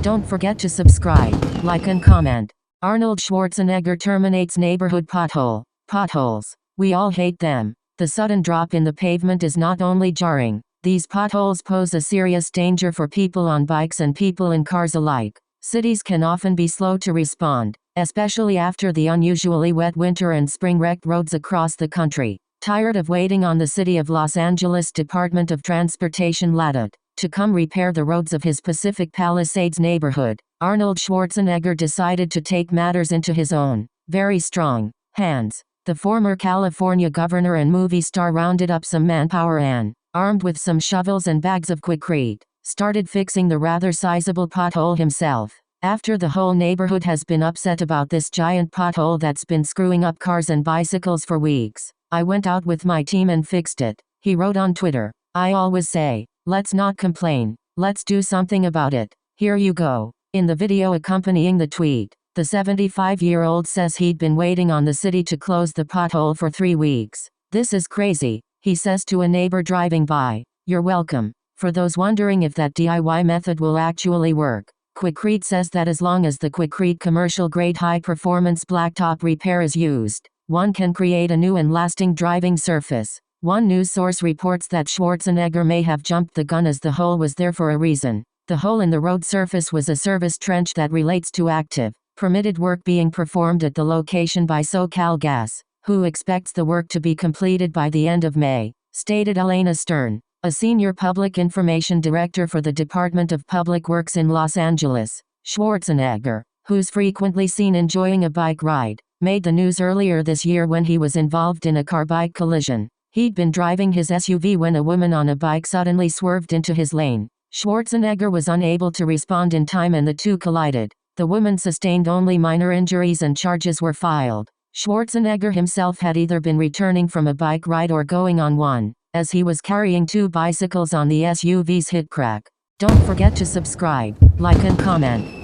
Don't forget to subscribe, like and comment. Arnold Schwarzenegger terminates neighborhood pothole. Potholes. We all hate them. The sudden drop in the pavement is not only jarring. These potholes pose a serious danger for people on bikes and people in cars alike. Cities can often be slow to respond, especially after the unusually wet winter and spring wrecked roads across the country. Tired of waiting on the City of Los Angeles Department of Transportation LADOT to come repair the roads of his Pacific Palisades neighborhood, Arnold Schwarzenegger decided to take matters into his own, very strong, hands. The former California governor and movie star rounded up some manpower and, armed with some shovels and bags of Quikrete, started fixing the rather sizable pothole himself. After the whole neighborhood has been upset about this giant pothole that's been screwing up cars and bicycles for weeks, I went out with my team and fixed it, he wrote on Twitter. I always say, let's not complain, let's do something about it. Here you go. In the video accompanying the tweet, the 75-year-old says he'd been waiting on the city to close the pothole for 3 weeks. This is crazy, he says to a neighbor driving by. You're welcome. For those wondering if that DIY method will actually work, Quikrete says that as long as the Quikrete commercial-grade high-performance blacktop repair is used, one can create a new and lasting driving surface. One news source reports that Schwarzenegger may have jumped the gun as the hole was there for a reason. The hole in the road surface was a service trench that relates to active, permitted work being performed at the location by SoCalGas, who expects the work to be completed by the end of May, stated Elena Stern, a senior public information director for the Department of Public Works in Los Angeles. Schwarzenegger, who's frequently seen enjoying a bike ride, made the news earlier this year when he was involved in a car-bike collision. He'd been driving his SUV when a woman on a bike suddenly swerved into his lane. Schwarzenegger was unable to respond in time and the two collided. The woman sustained only minor injuries and charges were filed. Schwarzenegger himself had either been returning from a bike ride or going on one, as he was carrying 2 bicycles on the SUV's hit crack. Don't forget to subscribe, like and comment.